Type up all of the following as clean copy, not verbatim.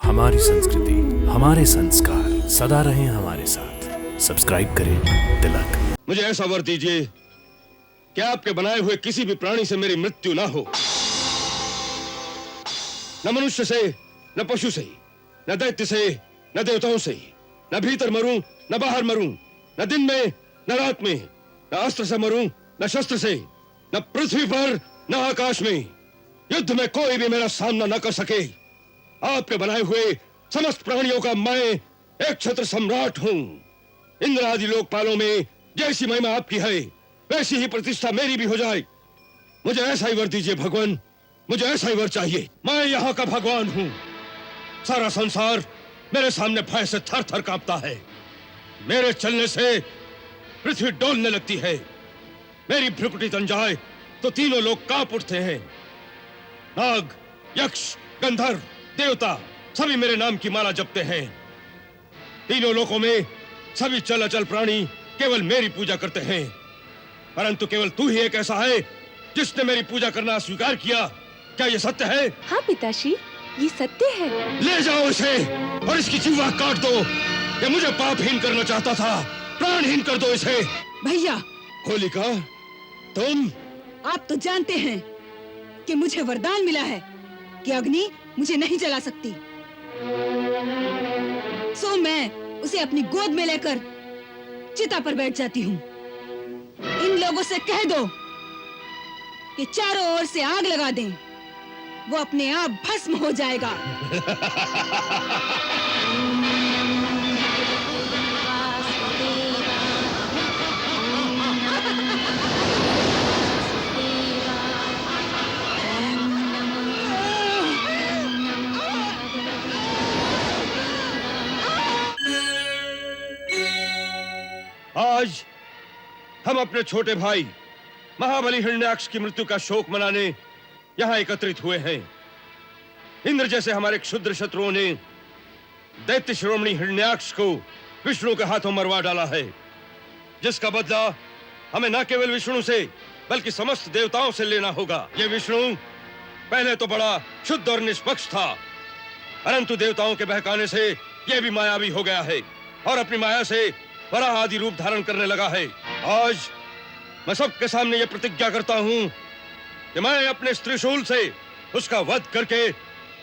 हमारी संस्कृति, हमारे संस्कार सदा रहें हमारे साथ। सब्सक्राइब करें तिलक। मुझे ऐसा वर दीजिए कि आपके बनाए हुए किसी भी प्राणी से मेरी मृत्यु ना हो, न मनुष्य से, न पशु से, न दैत्य से, न देवताओं से। न भीतर मरूं, न बाहर मरूं, न दिन में, न रात में। न अस्त्र से मरूं, न शस्त्र से, न पृथ्वी पर, न आकाश में। युद्ध में कोई भी मेरा सामना न कर सके। आपके बनाए हुए समस्त प्राणियों का मैं एक छत्र सम्राट हूं। इंद्र आदि लोकपालों में जैसी महिमा आपकी है, वैसी ही प्रतिष्ठा मेरी भी हो जाए। मुझे ऐसा ही वर दीजिए भगवान, मुझे ऐसा ही वर चाहिए। मैं यहाँ का भगवान हूं। सारा संसार मेरे सामने भय से थर थर कांपता है। मेरे चलने से पृथ्वी डोलने लगती है। मेरी भ्रुकुटी तन जाए तो तीनों लोग कांप उठते हैं। नाग, यक्ष, गंधर्व, देवता सभी मेरे नाम की माला जपते हैं। तीनों लोकों में सभी चल अचल प्राणी केवल मेरी पूजा करते हैं, परंतु केवल तू ही एक ऐसा है जिसने मेरी पूजा करना स्वीकार किया। क्या यह सत्य है? हाँ पिताश्री, ये सत्य है। ले जाओ इसे और इसकी जीवा काट दो। ये मुझे पापहीन करना चाहता था, प्राणहीन कर दो इसे। भैया, होलिका, तुम? आप तो जानते हैं कि मुझे वरदान मिला है कि अग्नि मुझे नहीं जला सकती। सो मैं उसे अपनी गोद में लेकर चिता पर बैठ जाती हूँ। इन लोगों से कह दो कि चारों ओर से आग लगा दें, वो अपने आप भस्म हो जाएगा। आज हम अपने छोटे भाई महाबली हिरण्याक्ष की मृत्यु का शोक मनाने यहां एकत्रित हुए हैं। इंद्र जैसे हमारे क्षुद्र शत्रुओं ने दैत्य शिरोमणि हिरण्याक्ष को विष्णु के हाथों मरवा डाला है, जिसका बदला हमें न केवल विष्णु से बल्कि समस्त देवताओं से लेना होगा। ये विष्णु पहले तो बड़ा शुद्ध और निष्पक्ष था, परंतु देवताओं के बहकाने से यह भी मायावी हो गया है और अपनी माया से वराह आदि रूप धारण करने लगा है। आज मैं सबके सामने यह प्रतिज्ञा करता हूं कि मैं अपने त्रिशूल से उसका वध करके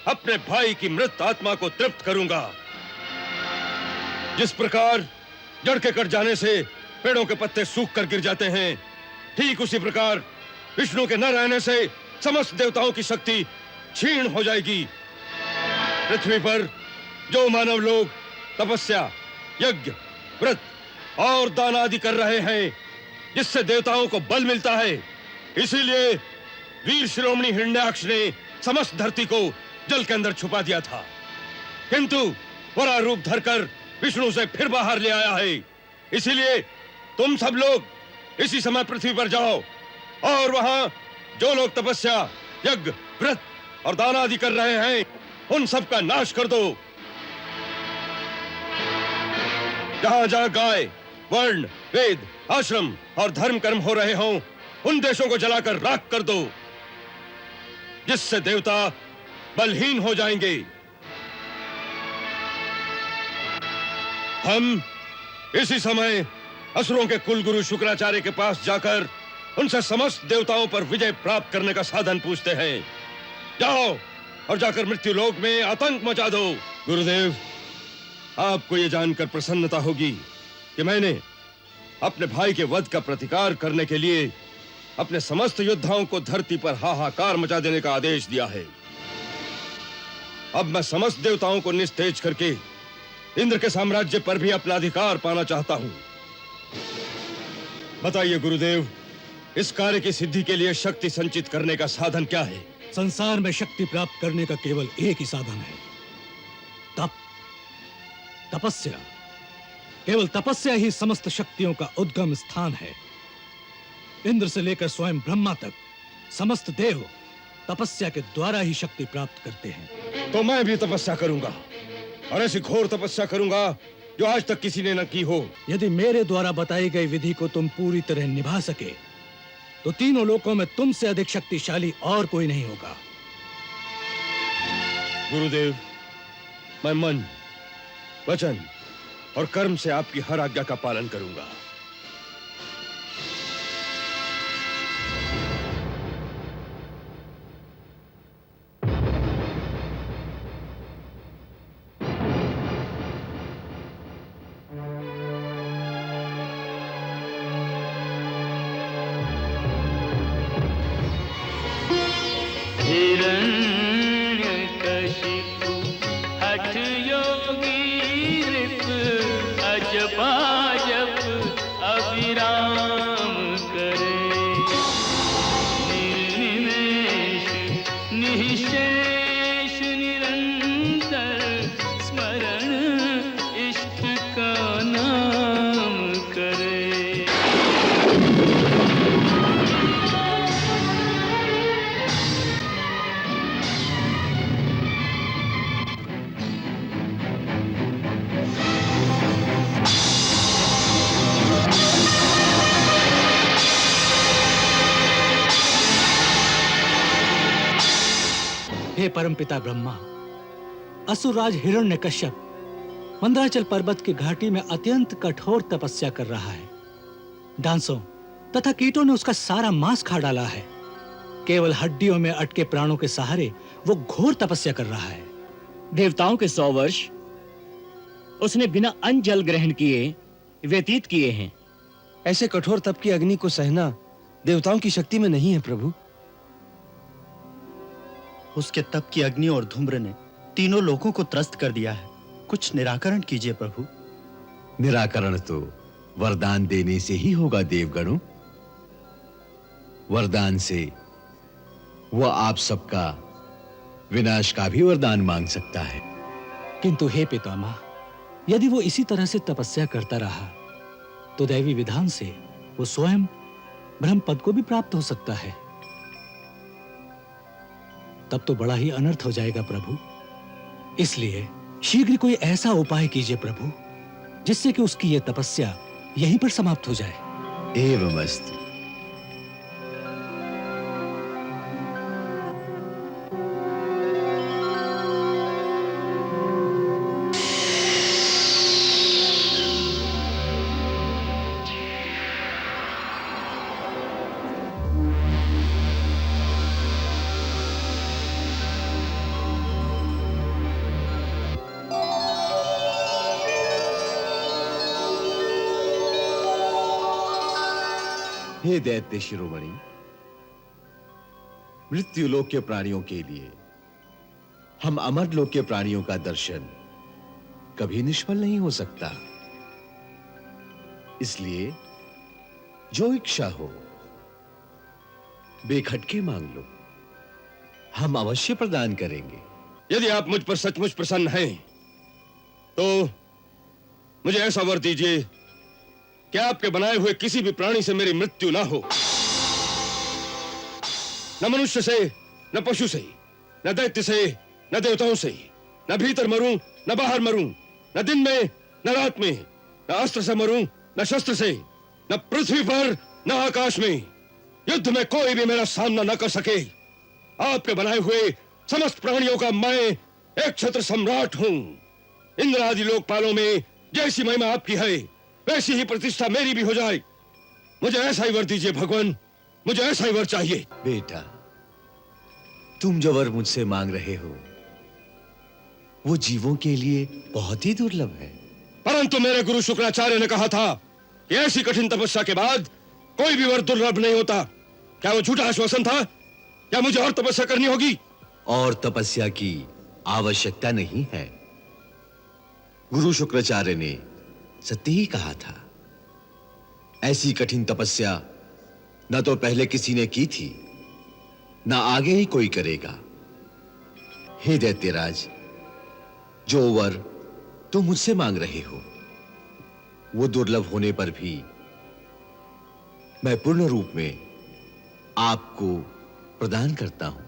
अपने भाई की मृत आत्मा को तृप्त करूंगा। जिस प्रकार जड़ के कट जाने से पेड़ों के पत्ते सूख कर गिर जाते हैं, ठीक उसी प्रकार विष्णु के न रहने से समस्त देवताओं की शक्ति क्षीण हो जाएगी। पृथ्वी पर जो मानव लोग तपस्या, यज्ञ, व्रत और दान आदि कर रहे हैं, जिससे देवताओं को बल मिलता है, इसीलिए वीर शिरोमणि हिरण्याक्ष ने समस्त धरती को जल के अंदर छुपा दिया था, किंतु वराह रूप धरकर विष्णु से फिर बाहर ले आया है। इसीलिए तुम सब लोग इसी समय पृथ्वी पर जाओ और वहां जो लोग तपस्या, यज्ञ, व्रत और दान आदि कर रहे हैं, उन सब का नाश कर दो। जहां जहां गाय, वर्ण, वेद, आश्रम और धर्म कर्म हो रहे हों, उन देशों को जलाकर राख कर दो, जिससे देवता बलहीन हो जाएंगे। हम इसी समय असुरों के कुलगुरु शुक्राचार्य के पास जाकर उनसे समस्त देवताओं पर विजय प्राप्त करने का साधन पूछते हैं। जाओ और जाकर मृत्यु लोक में आतंक मचा दो। गुरुदेव, आपको यह जानकर प्रसन्नता होगी कि मैंने अपने भाई के वध का प्रतिकार करने के लिए अपने समस्त योद्धाओं को धरती पर हाहाकार मचा देने का आदेश दिया है। अब मैं समस्त देवताओं को निस्तेज करके इंद्र के साम्राज्य पर भी अपना अधिकार पाना चाहता हूं। बताइए गुरुदेव, इस कार्य की सिद्धि के लिए शक्ति संचित करने का साधन क्या है? संसार में शक्ति प्राप्त करने का केवल एक ही साधन है, तप, तपस्या। केवल तपस्या ही समस्त शक्तियों का उद्गम स्थान है। इंद्र से लेकर स्वयं ब्रह्मा तक समस्त देव तपस्या के द्वारा ही शक्ति प्राप्त करते हैं। तो मैं भी तपस्या करूंगा और ऐसी घोर तपस्या करूंगा जो आज तक किसी ने न की हो। यदि मेरे द्वारा बताई गई विधि को तुम पूरी तरह निभा सके तो तीनों लोकों में तुमसे अधिक शक्तिशाली और कोई नहीं होगा। गुरुदेव, मैं मन, वचन और कर्म से आपकी हर आज्ञा का पालन करूंगा। हिरण्यकशिपु हठ योगी नृप अजपाजप अविराम करे। निर्निमेष निःशेष निरंतर स्मरण इष्ट का नाम करे। हे परमपिता ब्रह्मा, असुरराज हिरण्यकश्यप मंदराचल पर्वत की घाटी में अत्यंत कठोर तपस्या कर रहा है। डांसों तथा कीटों ने उसका सारा मांस खा डाला है। केवल हड्डियों में अटके प्राणों के सहारे वो घोर तपस्या कर रहा है। देवताओं के 100 वर्ष उसने बिना अन्न जल ग्रहण किए व्यतीत किए हैं। ऐसे कठोर तप की अग्नि को सहना देवताओं की शक्ति में नहीं है प्रभु। उसके तप की अग्नि और धूम्र ने तीनों लोगों को त्रस्त कर दिया है। कुछ निराकरण कीजिए प्रभु। निराकरण तो वरदान देने से ही होगा देवगणों। वरदान से वह आप सबका विनाश का भी वरदान मांग सकता है। किंतु हे पितामह, यदि वो इसी तरह से तपस्या करता रहा तो दैवी विधान से वो स्वयं ब्रह्म पद को भी प्राप्त हो सकता है। तब तो बड़ा ही अनर्थ हो जाएगा प्रभु। इसलिए शीघ्र कोई ऐसा उपाय कीजिए प्रभु जिससे कि उसकी यह तपस्या यहीं पर समाप्त हो जाए। एवमस्तु। हे दैत्य शिरोमणि, मृत्यु लोक के प्राणियों के लिए हम अमर लोक के प्राणियों का दर्शन कभी निष्फल नहीं हो सकता। इसलिए जो इच्छा हो बेखटके मांग लो, हम अवश्य प्रदान करेंगे। यदि आप मुझ पर सचमुच प्रसन्न हैं तो मुझे ऐसा वर दीजिए कि आपके बनाए हुए किसी भी प्राणी से मेरी मृत्यु ना हो। न मनुष्य से, न पशु से, न दैत्य से, न देवताओं से। न भीतर मरूं, न बाहर मरूं, न दिन में, न रात में। न अस्त्र से मरूं, न शस्त्र से। न पृथ्वी पर, न आकाश में। युद्ध में कोई भी मेरा सामना न कर सके। आपके बनाए हुए समस्त प्राणियों का मैं एक छत्र सम्राट हूं। इंद्र आदि लोकपालों में जैसी महिमा आपकी है वैसी ही प्रतिष्ठा मेरी भी हो जाए। मुझे ऐसा ही वर दीजिए भगवान, मुझे ऐसा ही वर चाहिए। बेटा, तुम जो वर मुझसे मांग रहे हो वो जीवों के लिए बहुत ही दुर्लभ है। परंतु मेरे गुरु शुक्राचार्य ने कहा था कि ऐसी कठिन तपस्या के बाद कोई भी वर दुर्लभ नहीं होता। क्या वो झूठा आश्वासन था? क्या मुझे और तपस्या करनी होगी? और तपस्या की आवश्यकता नहीं है। गुरु शुक्राचार्य ने सत्य ही कहा था। ऐसी कठिन तपस्या न तो पहले किसी ने की थी, न आगे ही कोई करेगा। हे दैत्यराज, जो वर तुम मुझसे मांग रहे हो वो दुर्लभ होने पर भी मैं पूर्ण रूप में आपको प्रदान करता हूं।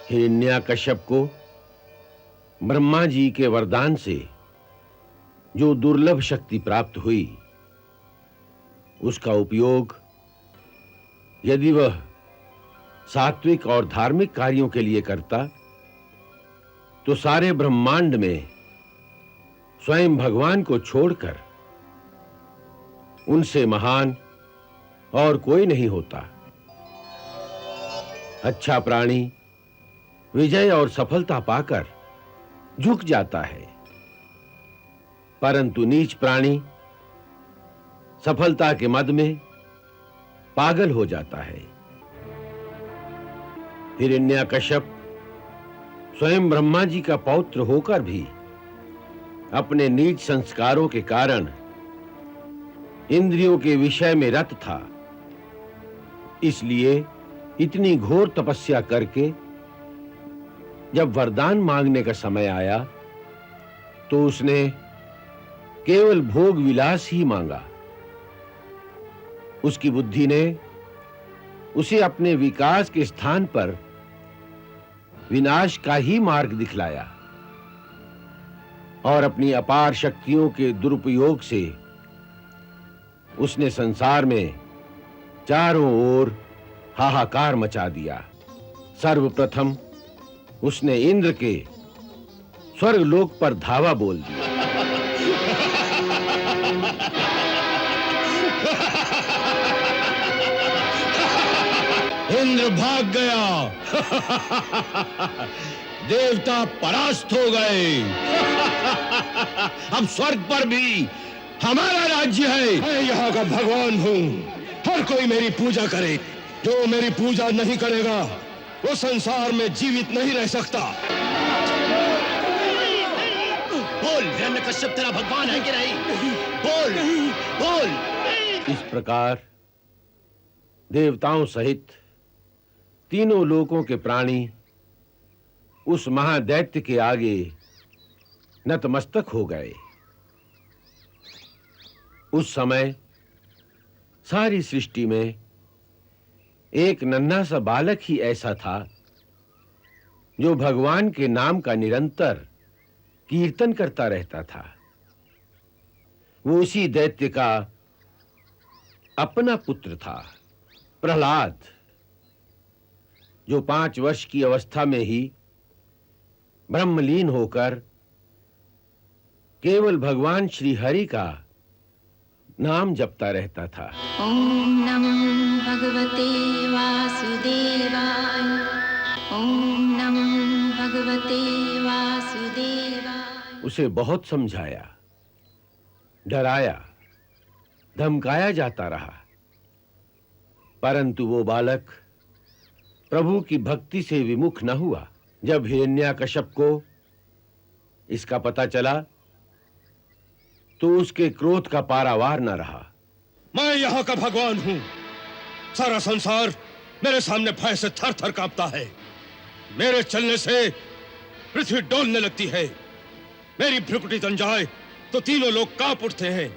हिरण्यकश्यप को ब्रह्मा जी के वरदान से जो दुर्लभ शक्ति प्राप्त हुई उसका उपयोग यदि वह सात्विक और धार्मिक कार्यों के लिए करता तो सारे ब्रह्मांड में स्वयं भगवान को छोड़कर उनसे महान और कोई नहीं होता। अच्छा प्राणी विजय और सफलता पाकर झुक जाता है, परंतु नीच प्राणी सफलता के मद में पागल हो जाता है। हिरण्यकश्यप स्वयं ब्रह्मा जी का पौत्र होकर भी अपने नीच संस्कारों के कारण इंद्रियों के विषय में रत था, इसलिए इतनी घोर तपस्या करके जब वरदान मांगने का समय आया तो उसने केवल भोग विलास ही मांगा। उसकी बुद्धि ने उसे अपने विकास के स्थान पर विनाश का ही मार्ग दिखलाया और अपनी अपार शक्तियों के दुरुपयोग से उसने संसार में चारों ओर हाहाकार मचा दिया। सर्वप्रथम उसने इंद्र के स्वर्गलोक पर धावा बोल दिया। इंद्र भाग गया। देवता परास्त हो गए। अब स्वर्ग पर भी हमारा राज्य है। मैं यहाँ का भगवान हूँ। हर कोई मेरी पूजा करे। जो मेरी पूजा नहीं करेगा वो संसार में जीवित नहीं रह सकता। बोल, हिरण्यकश्यप तेरा भगवान है कि नहीं? बोल, बोल। इस प्रकार देवताओं सहित तीनों लोकों के प्राणी उस महादैत्य के आगे नतमस्तक हो गए। उस समय सारी सृष्टि में एक नन्हा सा बालक ही ऐसा था जो भगवान के नाम का निरंतर कीर्तन करता रहता था। वो उसी दैत्य का अपना पुत्र था, प्रहलाद, जो 5 वर्ष की अवस्था में ही ब्रह्मलीन होकर केवल भगवान श्री हरि का नाम जपता रहता था। ओम नमो भगवते वासुदेवाय। ओम नमो भगवते वासुदेवाय। उसे बहुत समझाया, डराया, धमकाया जाता रहा, परंतु वो बालक प्रभु की भक्ति से विमुख न हुआ। जब हिरण्यकश्यप को इसका पता चला तो उसके क्रोध का पारावार न रहा। मैं यहाँ का भगवान हूँ। सारा संसार मेरे सामने भय से थर-थर कांपता है। मेरे चलने से पृथ्वी डोलने लगती है। मेरी भ्रुकुटी तन जाए तो तीनों लोग कांप उठते हैं।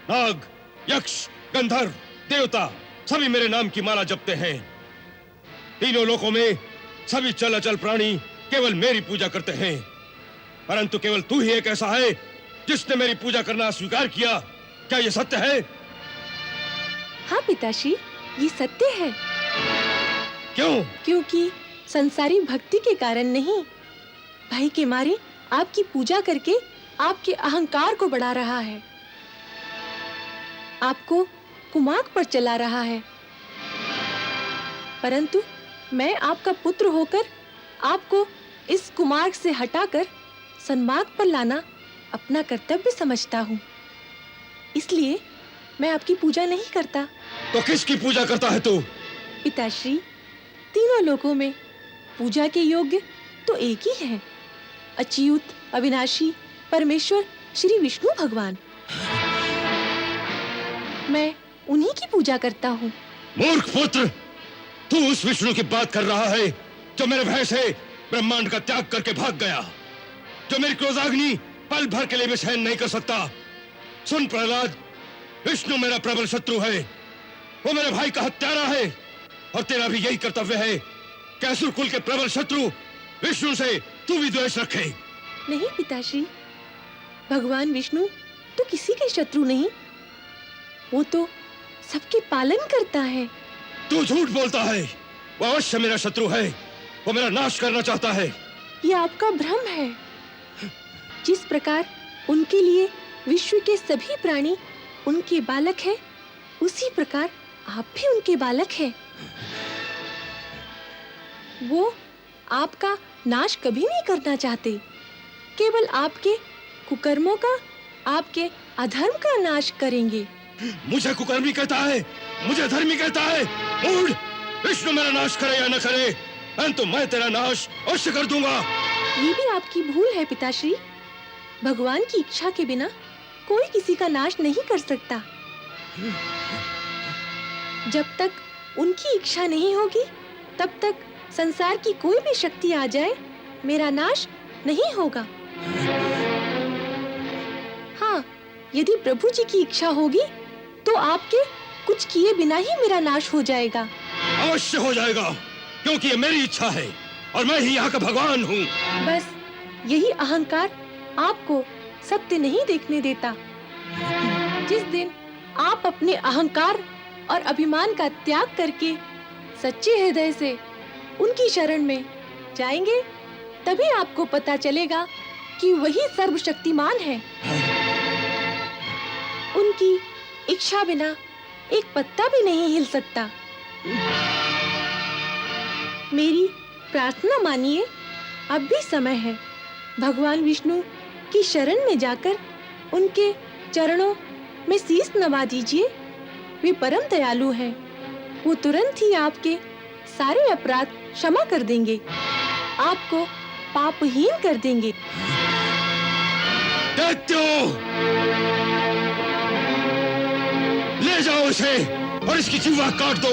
नाग, यक्ष, गंधर्व, देवता सभी मेरे नाम की माला जपते हैं। तीनों लोकों में सभी चल अचल प्राणी केवल मेरी पूजा करते हैं, परंतु केवल तू ही एक ऐसा है जिसने मेरी पूजा करना स्वीकार किया। क्या यह सत्य है? हाँ पिताश्री, ये सत्य है। क्यों? क्योंकि संसारी भक्ति के कारण नहीं, भय के मारे आपकी पूजा करके आपके अहंकार को बढ़ा रहा है, आपको कुमार्ग पर चला रहा है। परंतु मैं आपका पुत्र होकर आपको इस कुमार्ग से हटाकर सन्मार्ग पर लाना अपना कर्तव्य समझता हूँ। इसलिए मैं आपकी पूजा नहीं करता। तो किसकी पूजा करता है तू? पिताश्री, तीनों लोकों में पूजा के योग्य तो एक ही है, अच्युत, अविनाशी, परमेश्वर श्री विष्णु भगवान। मैं उन्हीं की पूजा करता हूँ। मूर्ख पुत्र, तू उस विष्णु की बात कर रहा है जो मेरे भय से ब्रह्मांड का त्याग करके भाग गया, जो मेरी क्रोधाग्नि पल भर के लिए भी सहन नहीं कर सकता। सुन प्रहलाद, विष्णु मेरा प्रबल शत्रु है। वो मेरे भाई का हत्यारा है और तेरा भी यही कर्तव्य है कि असुर कुल के प्रबल शत्रु विष्णु से तू भी द्वेष रखे। नहीं पिताश्री, भगवान विष्णु तो किसी के शत्रु नहीं, वो तो सबके पालन करता है। तू झूठ बोलता है। वो अवश्य मेरा शत्रु है, वो मेरा नाश करना चाहता है। ये आपका भ्रम है। जिस प्रकार उनके लिए विश्व के सभी प्राणी उनके बालक हैं, उसी प्रकार आप भी उनके बालक हैं। वो आपका नाश कभी नहीं करना चाहते, केवल आपके कुकर्मों का, आपके अधर्म का नाश करेंगे। मुझे कुकर्मी कहता है, मुझे धर्मी कहता है। मूढ़! विष्णु मेरा नाश करे या न करे, परंतु मैं तेरा नाश अवश्य कर दूंगा। ये भी आपकी भूल है पिताश्री। भगवान की इच्छा के बिना कोई किसी का नाश नहीं कर सकता। जब तक उनकी इच्छा नहीं होगी, तब तक संसार की कोई भी शक्ति आ जाए, मेरा नाश नहीं होगा। हाँ, यदि प्रभु जी की इच्छा होगी, तो आपके कुछ किए बिना ही मेरा नाश हो जाएगा। अवश्य हो जाएगा, क्योंकि ये मेरी इच्छा है और मैं ही यहाँ का भगवान हूँ। बस यही अहंकार आपको सत्य नहीं देखने देता। जिस दिन आप अपने अहंकार और अभिमान का त्याग करके सच्चे हृदय से उनकी शरण में जाएंगे, तभी आपको पता चलेगा कि वही सर्वशक्तिमान है। उनकी इच्छा बिना एक पत्ता भी नहीं हिल सकता। मेरी प्रार्थना मानिए, अब भी समय है। भगवान विष्णु की शरण में जाकर उनके चरणों में शीश नवा दीजिए। वे परम दयालु हैं। वो तुरंत ही आपके सारे अपराध क्षमा कर देंगे, आपको पापहीन कर देंगे। दैत्यों! ले जाओ इसे और इसकी जिह्वा काट दो।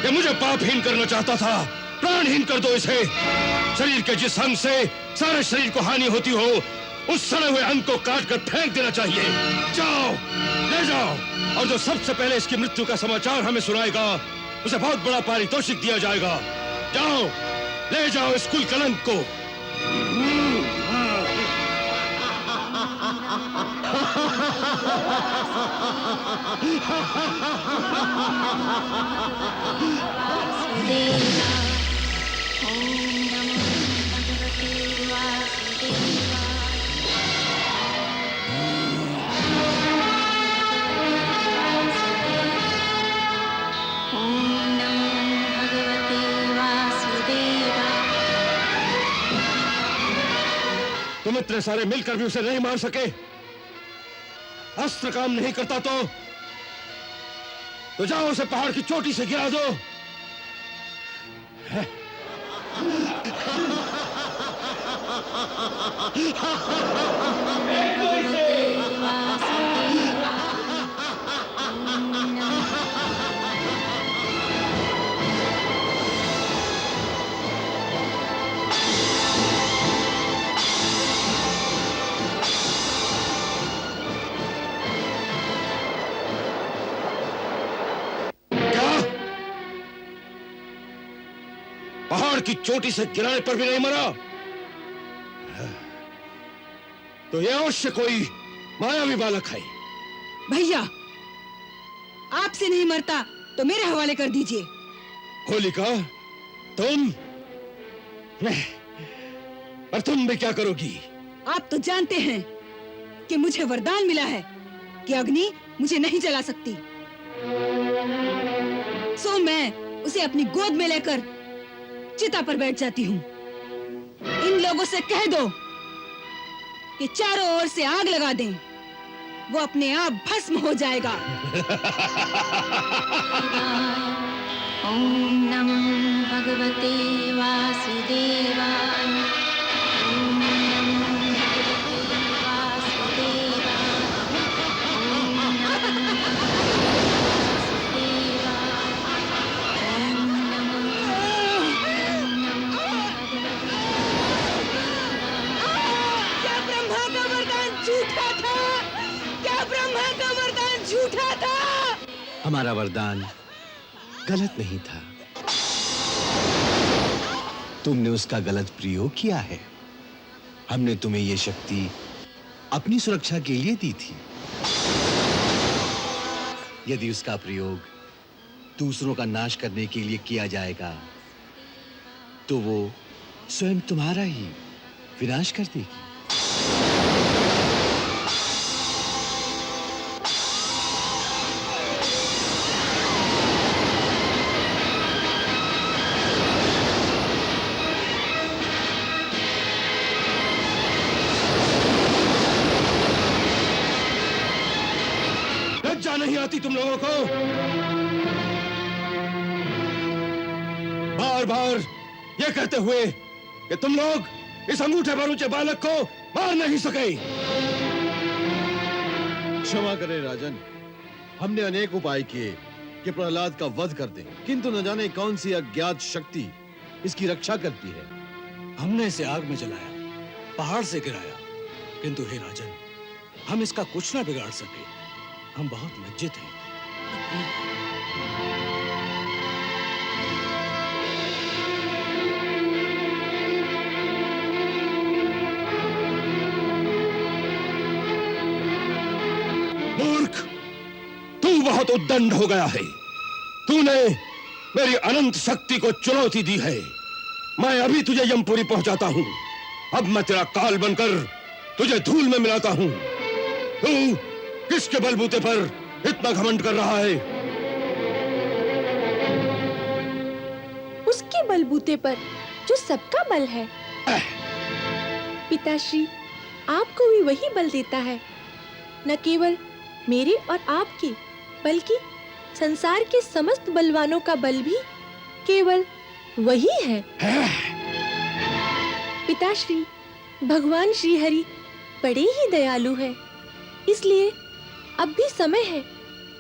ये मुझे पापहीन करना चाहता था, प्राणहीन कर दो इसे। शरीर के जिस अंग से सारे शरीर को हानि होती हो, उस सड़े हुए अंग को काट कर फेंक देना चाहिए। जाओ, ले जाओ, और जो सबसे पहले इसकी मृत्यु का समाचार हमें सुनाएगा, उसे बहुत बड़ा पारितोषिक दिया जाएगा। जाओ, ले जाओ इस कुल कलंक को। तुम इतने सारे मिलकर भी उसे नहीं मार सके। अस्त्र काम नहीं करता तो जाओ उसे पहाड़ की चोटी से गिरा दो। पहाड़ की चोटी से गिराने पर भी नहीं मरा, तो यह अवश्य कोई मायावी बालक है। भैया, आपसे नहीं मरता तो मेरे हवाले कर दीजिए। होलिका, तुम नहीं, और तुम भी क्या करोगी? आप तो जानते हैं कि मुझे वरदान मिला है कि अग्नि मुझे नहीं जला सकती। सो मैं उसे अपनी गोद में लेकर चिता पर बैठ जाती हूँ। इन लोगों से कह दो कि चारों ओर से आग लगा दें, वो अपने आप भस्म हो जाएगा। ओम नमो भगवते वासुदेवाय। ओम नमो भगवते वासुदेवाय। ओम नमो क्या ब्रह्मा का वरदान झूठा था? क्या ब्रह्मा का वरदान झूठा था? हमारा वरदान गलत नहीं था, तुमने उसका गलत प्रयोग किया है। हमने तुम्हें यह शक्ति अपनी सुरक्षा के लिए दी थी। यदि उसका प्रयोग दूसरों का नाश करने के लिए किया जाएगा तो वो स्वयं तुम्हारा ही विनाश कर देगी। लज्जा नहीं आती तुम लोगों को? बार बार ये कहते हुए कि तुम लोग इस अंगूठे पर ऊंचे बालक को मार नहीं सके। क्षमा करें राजन, हमने अनेक उपाय किए कि प्रहलाद का वध कर दें, किंतु न जाने कौन सी अज्ञात शक्ति इसकी रक्षा करती है। हमने इसे आग में जलाया, पहाड़ से गिराया, किंतु हे राजन, हम इसका कुछ ना बिगाड़ सके। हम बहुत लज्जित हैं। मूर्ख, तू बहुत उद्दंड हो गया है। तूने मेरी अनंत शक्ति को चुनौती दी है। मैं अभी तुझे यमपुरी पहुंचाता हूं। अब मैं तेरा काल बनकर तुझे धूल में मिलाता हूं। तू किसके बलबूते पर इतना घमंड कर रहा है? उसके बलबूते पर जो सबका बल है। पिताश्री, आपको भी वही बल देता है, न केवल मेरे और आपके, बल्कि संसार के समस्त बलवानों का बल भी केवल वही है। पिताश्री, भगवान श्री हरि बड़े ही दयालु है, इसलिए अब भी समय है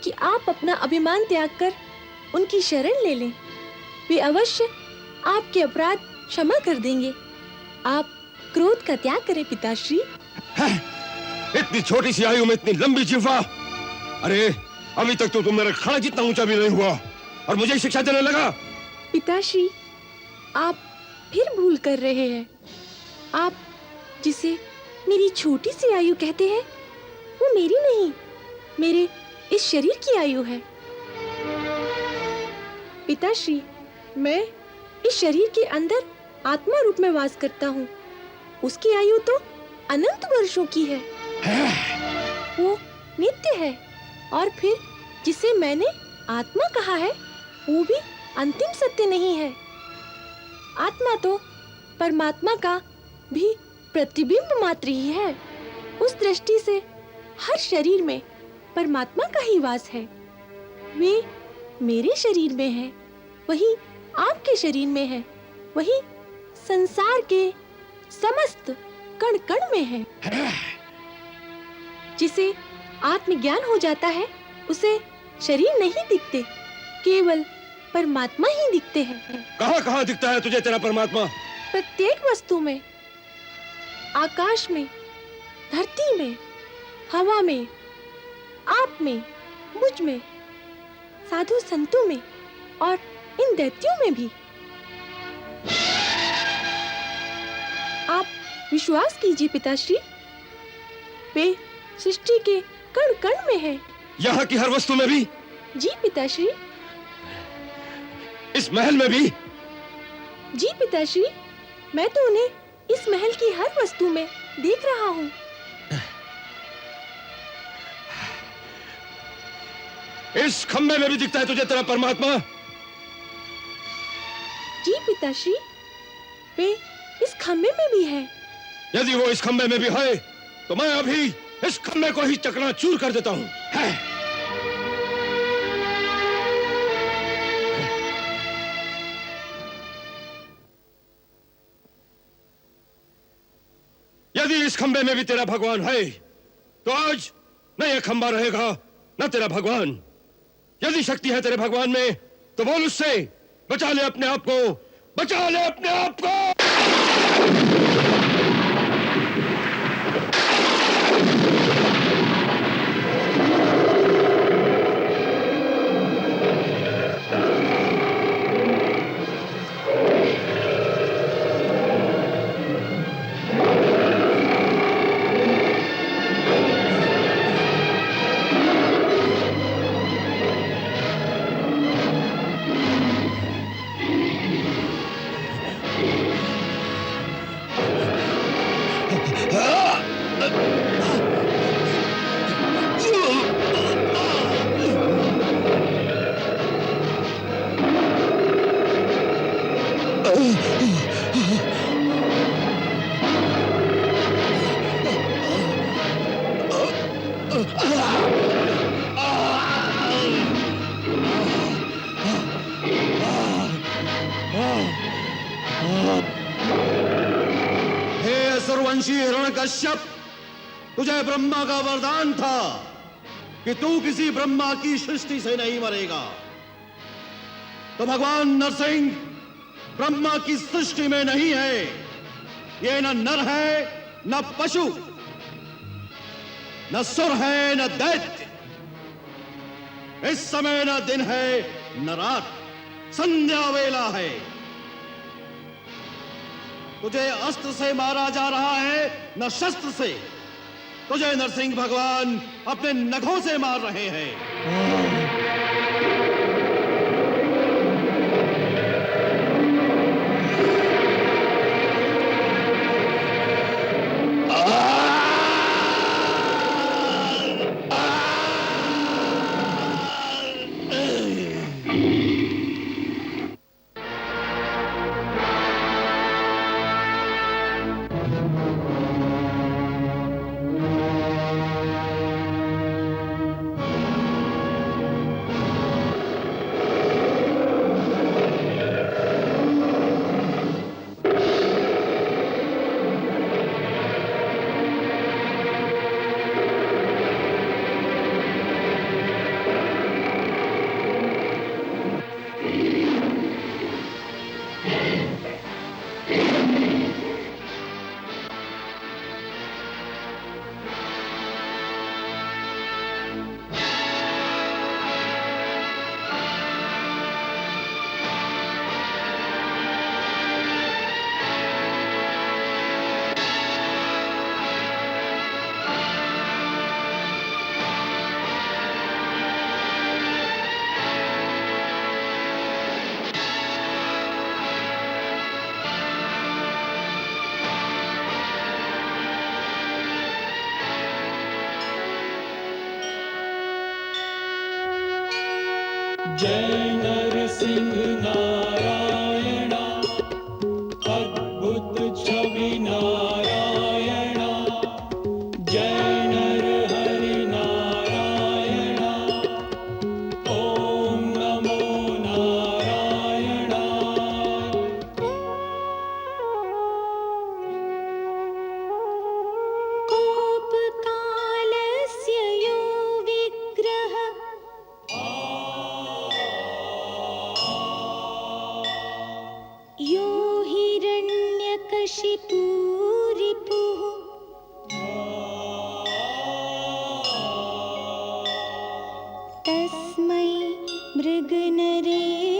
कि आप अपना अभिमान त्याग कर उनकी शरण ले लें। वे अवश्य आपके अपराध क्षमा कर देंगे। आप क्रोध का त्याग करें पिताश्री। इतनी छोटी सी आयु में इतनी लंबी जिह्वा! अरे अभी तक तो तुम मेरा खाना जितना ऊंचा भी नहीं हुआ और मुझे शिक्षा देने लगा। पिताश्री, आप फिर भूल कर रहे हैं। आप जिसे मेरी छोटी सी आयु कहते हैं, वो मेरी नहीं, मेरे इस शरीर की आयु है। पिताश्री, मैं इस शरीर के अंदर आत्मा रूप में वास करता हूँ। उसकी आयु तो अनंत वर्षों की है। वो नित्य है। और फिर जिसे मैंने आत्मा कहा है, वो भी अंतिम सत्य नहीं है। आत्मा तो परमात्मा का भी प्रतिबिंब मात्र ही है। उस दृष्टि से हर शरीर में परमात्मा का ही वास है। वे मेरे शरीर में है, वही आपके शरीर में है, वही संसार के समस्त कण कण में है। जिसे आत्मज्ञान हो जाता है, उसे शरीर नहीं दिखते, केवल परमात्मा ही दिखते हैं। कहाँ कहाँ दिखता है तुझे तेरा परमात्मा? प्रत्येक वस्तु में, आकाश में, धरती में, हवा में, आप में, मुझ में, साधु संतों में और इन दैत्यों में भी। आप विश्वास कीजिए पिताश्री, वे सृष्टि के कण कण में है। यहाँ की हर वस्तु में भी? जी पिताश्री। इस महल में भी? जी पिताश्री, मैं तो उन्हें इस महल की हर वस्तु में देख रहा हूँ। इस खंबे में भी दिखता है तुझे तेरा परमात्मा? जी पिताश्री, वे इस खंबे में भी है। यदि वो इस खंबे में भी है, तो मैं अभी इस खंबे को ही चकनाचूर कर देता हूँ। यदि इस खंबे में भी तेरा भगवान है, तो आज न यह खंबा रहेगा, न तेरा भगवान। यदि शक्ति है तेरे भगवान में, तो बोल उससे, बचा ले अपने आप को, बचा ले अपने आप को। हे असुरवंशी हिरण्यकश्यप, तुझे ब्रह्मा का वरदान था कि तू किसी ब्रह्मा की सृष्टि से नहीं मरेगा। तो भगवान नरसिंह ब्रह्मा की सृष्टि में नहीं है। ये न नर है, न पशु, न सुर है, न दैत्य। इस समय न दिन है न रात, संध्या वेला है। तुझे अस्त्र से मारा जा रहा है, न शस्त्र से। तुझे नरसिंह भगवान अपने नखों से मार रहे हैं। जय नरसिंह नारायण, अद्भुत छवि नारायण। जय नर हरि नारायण, ओम नमो नारायण। कोपकालस्य यो विग्रह यो हिरण्यकशिपु रिपुः तस्मै मृगनरेन्द्राय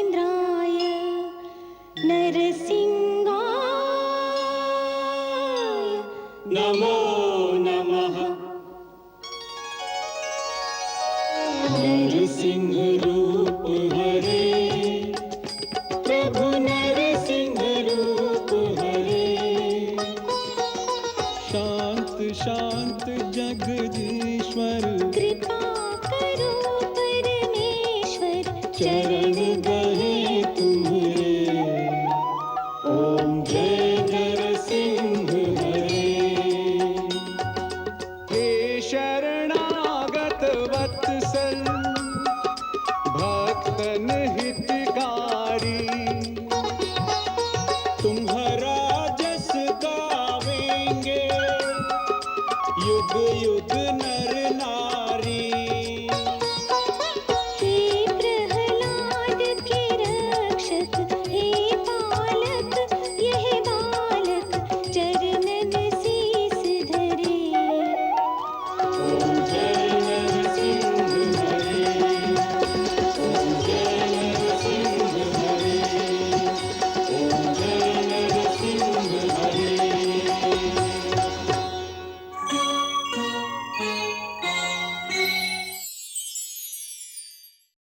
नरसिंहाय नमो